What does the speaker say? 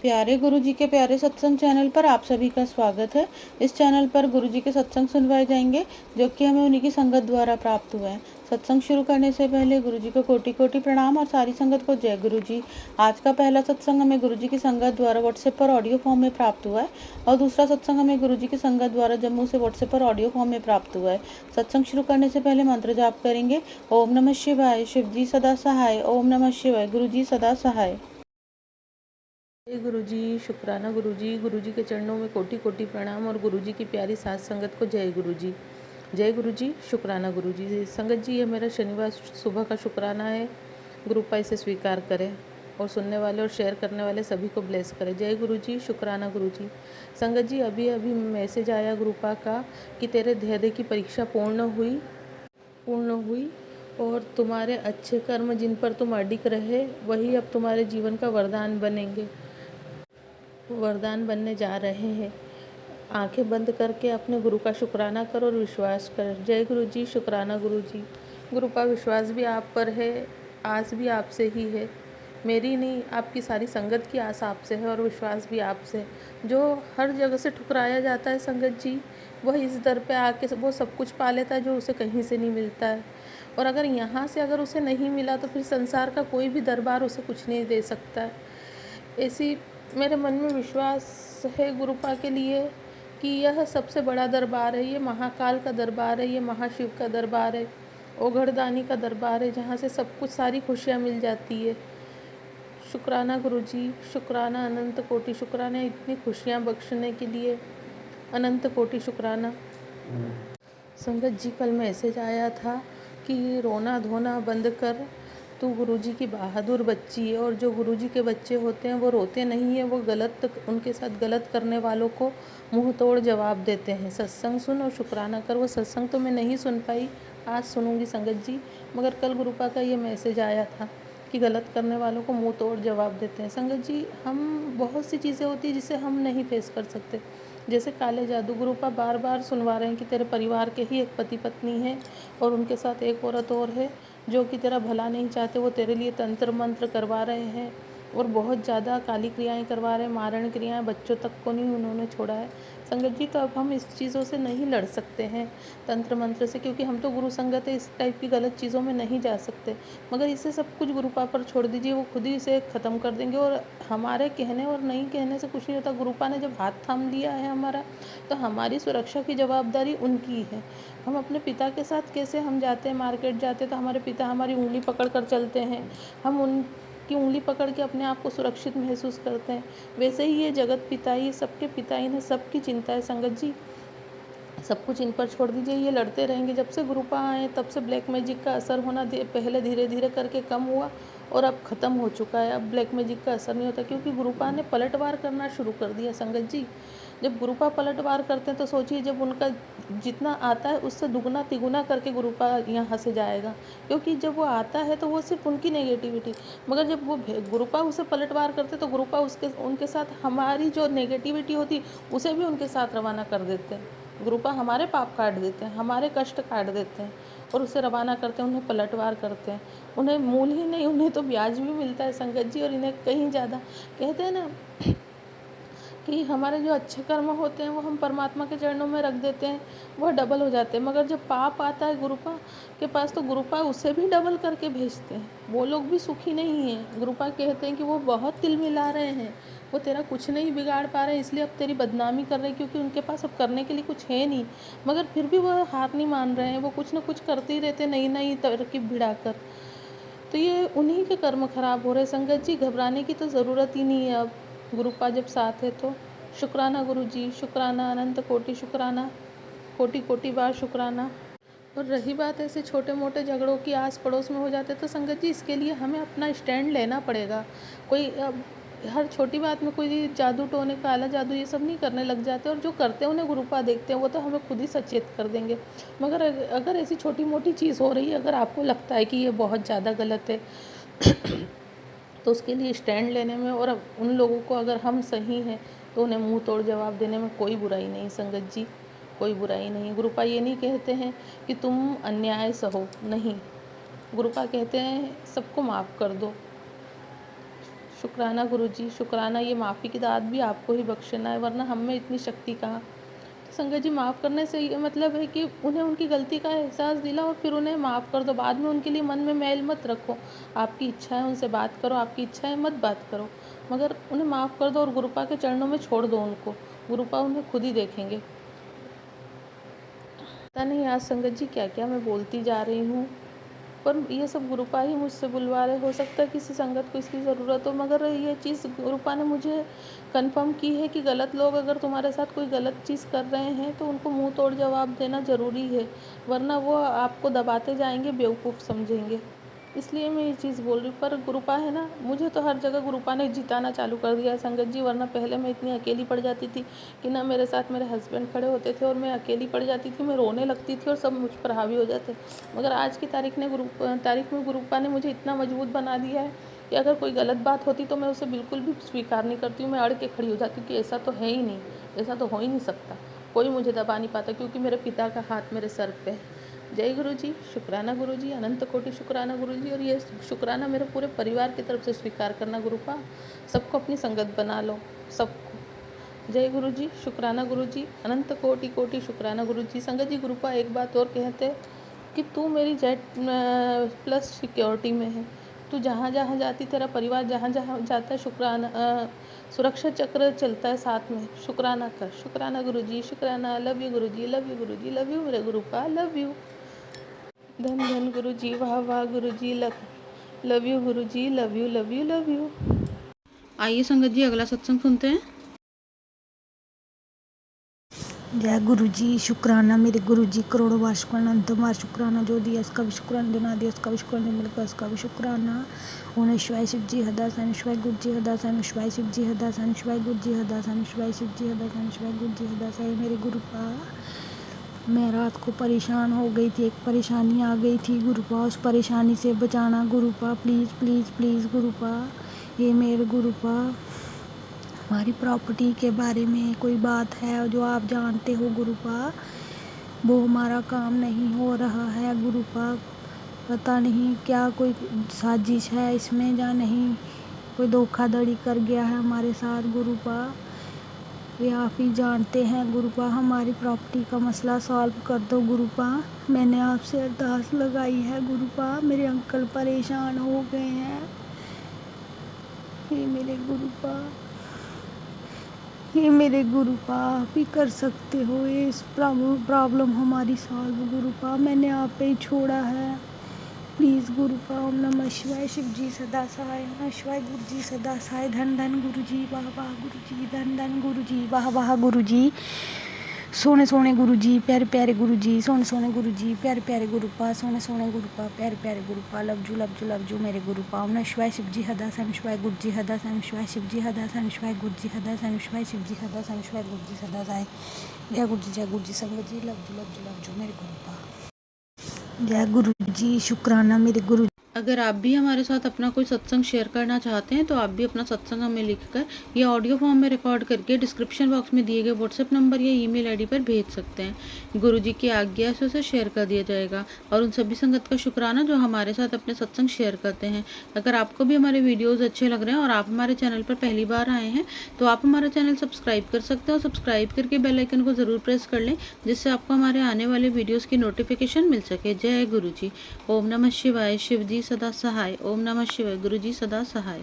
प्यारे गुरुजी के प्यारे सत्संग चैनल पर आप सभी का स्वागत है। इस चैनल पर गुरुजी के सत्संग सुनवाए जाएंगे जो कि हमें उन्हीं की संगत द्वारा प्राप्त हुए हैं। सत्संग शुरू करने से पहले गुरुजी को कोटि कोटि प्रणाम और सारी संगत को जय गुरुजी। आज का पहला सत्संग हमें गुरुजी की संगत द्वारा व्हाट्सएप पर ऑडियो फॉर्म में प्राप्त हुआ है और दूसरा सत्संग हमें गुरुजी की संगत द्वारा जम्मू से व्हाट्सएप पर ऑडियो फॉर्म में प्राप्त हुआ है। सत्संग शुरू करने से पहले मंत्र जाप करेंगे। ओम नमः शिवाय, शिव जी सदा सहाय। ओम नमः शिवाय, गुरुजी सदा सहाय। जय गुरुजी, शुक्राना गुरुजी। गुरुजी के चरणों में कोटि कोटि प्रणाम और गुरुजी की प्यारी साथ संगत को जय गुरुजी। जय गुरुजी, शुक्राना गुरुजी। संगत जी, ये मेरा शनिवार सुबह का शुक्राना है। ग्रुपा इसे स्वीकार करें और सुनने वाले और शेयर करने वाले सभी को ब्लेस करें। जय गुरुजी, शुक्राना गुरुजी। संगत जी, अभी अभी मैसेज आया ग्रुपा का कि तेरे धैर्य की परीक्षा पूर्ण हुई और तुम्हारे अच्छे कर्म जिन पर तुम अडिग रहे वही अब तुम्हारे जीवन का वरदान बनने जा रहे हैं। आंखें बंद करके अपने गुरु का शुक्राना करो और विश्वास कर। जय गुरु जी, शुक्राना गुरु जी। गुरु का विश्वास भी आप पर है, आस भी आपसे ही है। मेरी नहीं, आपकी सारी संगत की आस आपसे है और विश्वास भी आपसे है। जो हर जगह से ठुकराया जाता है संगत जी, वह इस दर पे आके वो सब कुछ पा लेता है जो उसे कहीं से नहीं मिलता है। और अगर यहाँ से अगर उसे नहीं मिला तो फिर संसार का कोई भी दरबार उसे कुछ नहीं दे सकता है। ऐसी मेरे मन में विश्वास है गुरुपा के लिए कि यह सबसे बड़ा दरबार है, ये महाकाल का दरबार है, ये महाशिव का दरबार है, ओघड़दानी का दरबार है, जहाँ से सब कुछ सारी खुशियाँ मिल जाती है। शुक्राना गुरुजी, शुक्राना, अनंत कोटि शुक्राना, इतनी खुशियाँ बख्शने के लिए अनंत कोटि शुक्राना। संगत जी, कल मैसेज आया था कि रोना धोना बंद कर, तू गुरुजी की बहादुर बच्ची है। और जो गुरुजी के बच्चे होते हैं वो रोते नहीं हैं, वो उनके साथ गलत करने वालों को मुंह तोड़ जवाब देते हैं। सत्संग सुन और शुक्राना कर। वो सत्संग तो मैं नहीं सुन पाई, आज सुनूंगी संगत जी, मगर कल गुरुपा का ये मैसेज आया था कि गलत करने वालों को मुंह तोड़ जवाब देते हैं। संगत जी, हम बहुत सी चीज़ें होती हैं जिसे हम नहीं फेस कर सकते, जैसे काले जादू। गुरुपा बार बार सुनवा रहे हैं कि तेरे परिवार के ही एक पति पत्नी है और उनके साथ एक औरत और है जो कि तेरा भला नहीं चाहते। वो तेरे लिए तंत्र मंत्र करवा रहे हैं और बहुत ज़्यादा काली क्रियाएं करवा रहे हैं, मारण क्रियाएं, बच्चों तक को नहीं उन्होंने छोड़ा है। संगत जी, तो अब हम इस चीज़ों से नहीं लड़ सकते हैं तंत्र मंत्र से, क्योंकि हम तो गुरु संगत है, इस टाइप की गलत चीज़ों में नहीं जा सकते। मगर इसे सब कुछ गुरुपा पर छोड़ दीजिए, वो खुद ही इसे ख़त्म कर देंगे। और हमारे कहने और नहीं कहने से कुछ नहीं होता। गुरुपा ने जब हाथ थाम लिया है हमारा, तो हमारी सुरक्षा की जवाबदारी उनकी है। हम अपने पिता के साथ कैसे हम जाते हैं, मार्केट जाते हैं तो हमारे पिता हमारी उंगली पकड़ कर चलते हैं, हम उनकी उंगली पकड़ के अपने आप को सुरक्षित महसूस करते हैं। वैसे ही ये जगत पिता ही, सबके पिता ही ने सबकी चिंता है। संगत जी, सब कुछ इन पर छोड़ दीजिए, ये लड़ते रहेंगे। जब से गुरुपा आए तब से ब्लैक मैजिक का असर होना पहले धीरे धीरे करके कम हुआ और अब ख़त्म हो चुका है। अब ब्लैक मैजिक का असर नहीं होता, क्योंकि गुरुपा ने पलटवार करना शुरू कर दिया। संगत जी, जब गुरुपा पलटवार करते हैं तो सोचिए, जब उनका जितना आता है उससे दुगना तिगुना करके गुरुपा यहाँ से जाएगा, क्योंकि जब वो आता है तो वो सिर्फ उनकी नेगेटिविटी, मगर जब वो गुरुपा उसे पलटवार करते तो गुरुपा उनके साथ हमारी जो नेगेटिविटी होती उसे भी उनके साथ रवाना कर देते हैं। गुरुपा हमारे पाप काट देते हैं, हमारे कष्ट काट देते हैं और उसे रवाना करते हैं, उन्हें पलटवार करते हैं। उन्हें मूल ही नहीं, उन्हें तो ब्याज भी मिलता है संगत जी, और इन्हें कहीं ज़्यादा। कहते हैं ना कि हमारे जो अच्छे कर्म होते हैं वो हम परमात्मा के चरणों में रख देते हैं, वह डबल हो जाते हैं। मगर जब पाप आता है गुरुपा के पास तो गुरुपा उसे भी डबल करके भेजते हैं। वो लोग भी सुखी नहीं हैं। गुरुपा कहते हैं कि वो बहुत तिल मिला रहे हैं, वो तेरा कुछ नहीं बिगाड़ पा रहे हैं, इसलिए अब तेरी बदनामी कर रहे हैं, क्योंकि उनके पास अब करने के लिए कुछ है नहीं। मगर फिर भी वह हार नहीं मान रहे हैं, वो कुछ ना कुछ करते ही रहते, नई नई तरकीब भिड़ाकर। तो ये उन्हीं के कर्म खराब हो रहे। संगत जी, घबराने की तो ज़रूरत ही नहीं है अब, गुरुपा जब साथ है तो। शुक्राना गुरु जी, शुक्राना, अनंत कोटि शुक्राना, कोटि कोटि बार शुक्राना। और रही बात ऐसे छोटे मोटे झगड़ों की, आस पड़ोस में हो जाते, तो संगत जी इसके लिए हमें अपना स्टैंड लेना पड़ेगा। कोई अब हर छोटी बात में कोई जादू टोने, काला जादू, ये सब नहीं करने लग जाते। और जो करते हैं उन्हें गुरुपा देखते हैं, वो तो हमें खुद ही सचेत कर देंगे। मगर अगर ऐसी छोटी मोटी चीज़ हो रही है, अगर आपको लगता है कि ये बहुत ज़्यादा गलत है तो उसके लिए स्टैंड लेने में, और उन लोगों को अगर हम सही हैं तो उन्हें मुंह तोड़ जवाब देने में कोई बुराई नहीं संगत जी, कोई बुराई नहीं। गुरुपा ये नहीं कहते हैं कि तुम अन्याय सहो, नहीं। गुरुपा कहते हैं सबको माफ़ कर दो। शुक्राना गुरुजी, शुक्राना। ये माफ़ी की दात भी आपको ही बख्शना है, वरना हम में इतनी शक्ति कहाँ। तो संगत जी, माफ़ करने से ये मतलब है कि उन्हें उनकी गलती का एहसास दिला और फिर उन्हें माफ़ कर दो। बाद में उनके लिए मन में मैल मत रखो। आपकी इच्छा है उनसे बात करो, आपकी इच्छा है मत बात करो, मगर उन्हें माफ़ कर दो और गुरुपा के चरणों में छोड़ दो उनको। गुरुपा उन्हें खुद ही देखेंगे। पता नहीं आज संगत जी क्या क्या मैं बोलती जा रही हूँ, पर ये सब गुरुपा ही मुझसे बुलवा रहे। हो सकता है किसी संगत को इसकी ज़रूरत हो, मगर ये चीज़ गुरुपा ने मुझे कंफर्म की है कि गलत लोग अगर तुम्हारे साथ कोई गलत चीज़ कर रहे हैं तो उनको मुंह तोड़ जवाब देना ज़रूरी है, वरना वो आपको दबाते जाएंगे, बेवकूफ़ समझेंगे। इसलिए मैं ये चीज़ बोल रही हूँ। पर गुरुपा है ना, मुझे तो हर जगह गुरुपा ने जिताना चालू कर दिया है संगत जी। वरना पहले मैं इतनी अकेली पड़ जाती थी कि ना मेरे साथ मेरे हस्बैंड खड़े होते थे और मैं अकेली पड़ जाती थी, मैं रोने लगती थी और सब मुझ पर हावी हो जाते। मगर आज की तारीख में गुरुपा ने मुझे इतना मजबूत बना दिया है कि अगर कोई गलत बात होती तो मैं उसे बिल्कुल भी स्वीकार नहीं करती हूँ। मैं अड़ के खड़ी हो जाती हूँ कि ऐसा तो है ही नहीं, ऐसा तो हो ही नहीं सकता, कोई मुझे दबा नहीं पाता, क्योंकि मेरे पिता का हाथ मेरे सर पे है। जय गुरुजी, शुक्राना गुरुजी, अनंत कोटि शुक्राना गुरुजी। और ये शुक्राना मेरे पूरे परिवार की तरफ से स्वीकार करना गुरुपा। सबको अपनी संगत बना लो, सबको। जय गुरुजी, शुक्राना गुरुजी, अनंत कोटि कोटि शुक्राना गुरुजी। संगत जी, गुरुपा एक बात और कहते कि तू मेरी जेट प्लस सिक्योरिटी में है। तू जहाँ जहाँ जाती, तेरा परिवार जहाँ जहाँ जाता है, शुक्राना सुरक्षा चक्र चलता है साथ में। शुक्राना कर, शुक्राना गुरुजी, शुक्राना। Love you Guruji, love you Guruji, love you मेरे गुरुपा, लव यू। धन धन गुरुजी, वाह वाह गुरुजी, love you Guruji, love you love you love you. आइए संगत जी, अगला सत्संग सुनते हैं। जय गुरु जी, शुक्राना मेरे गुरु जी, करोड़ों बार शुक्राना, अंतम बार शुक्राना। जो दिया इसका भी शुक्राना, जो ना दिया इसका भी शुक्राना, जो मिलकर इसका भी शुक्राना। ओम शिवाय शिव जी हदासन, शिवाय गुरु जी हदासन, शिवाय शिव जी हदासन, शिवाय गुरु जी हदासन, शिवाय शिव जी हदासन, शिवाय गुरु जी हदासन। मेरे गुरुपा, मैं रात को परेशान हो गई थी, एक परेशानी आ गई थी गुरुपा, उस परेशानी से बचाना गुरुपा, प्लीज़ प्लीज़ प्लीज़ गुरुपा। ये मेरे गुरुपा, हमारी प्रॉपर्टी के बारे में कोई बात है जो आप जानते हो गुरुपा, वो हमारा काम नहीं हो रहा है गुरुपा। पता नहीं क्या कोई साजिश है इसमें या नहीं, कोई धोखाधड़ी कर गया है हमारे साथ गुरुपा। ये आप ही जानते हैं गुरुपा, हमारी प्रॉपर्टी का मसला सॉल्व कर दो गुरुपा। मैंने आपसे अरदास लगाई है गुरुपा, मेरे अंकल परेशान हो गए हैं। ये मेरे गुरुपा, ये मेरे गुरुपा, आप ही कर सकते हो ये इस प्रॉब्लम हमारी सॉल्व गुरुपा। मैंने आप पे ही छोड़ा है, प्लीज़ गुरुपा। ओम नमः शिवाय, शिव जी सदा सहाय, नमः शिवाय, गुरु जी सदा सहाय। धन धन गुरु जी, वाह वाह गुरु जी, धन धन गुरु जी, वाह वाह गुरु जी। सोने सोने गुरु जी, प्यारे प्यारे गुरु जी, सोने सोने गुरु जी, प्यारे प्यारे गुरुपा, सोने सोने गुरुपा, प्यारे प्यारे गुरुपा। लव जू मेरे गुरुपा। ओम नमः शिवाय, शिव जी हदासन, शिवाय गुरु जी हदासन, शिवाय शिव जी हदासन, शिवाय गुरु जी हदासन, शिवाय शिव जी हदासन, शिवाय गुरु जी सदा सहाय। जय गुरु जी, संगत जी, लव जू मेरे गुरुपा। जय गुरु जी, शुक्राना मेरे गुरु। अगर आप भी हमारे साथ अपना कोई सत्संग शेयर करना चाहते हैं तो आप भी अपना सत्संग हमें लिखकर या ऑडियो फॉर्म में रिकॉर्ड करके डिस्क्रिप्शन बॉक्स में दिए गए व्हाट्सएप नंबर या ईमेल आईडी पर भेज सकते हैं। गुरुजी की आज्ञा से उसे शेयर कर दिया जाएगा। और उन सभी संगत का शुक्राना जो हमारे साथ अपने सत्संग शेयर करते हैं। अगर आपको भी हमारे वीडियोज़ अच्छे लग रहे हैं और आप हमारे चैनल पर पहली बार आए हैं तो आप हमारा चैनल सब्सक्राइब कर सकते हैं और सब्सक्राइब करके बेल आइकन को ज़रूर प्रेस कर लें, जिससे आपको हमारे आने वाले वीडियोज़ की नोटिफिकेशन मिल सके। जय गुरु जी। ओम नमः शिवाय, शिव जी सदा सहाय। ओम नमः शिवाय, गुरु जी सदा सहाय।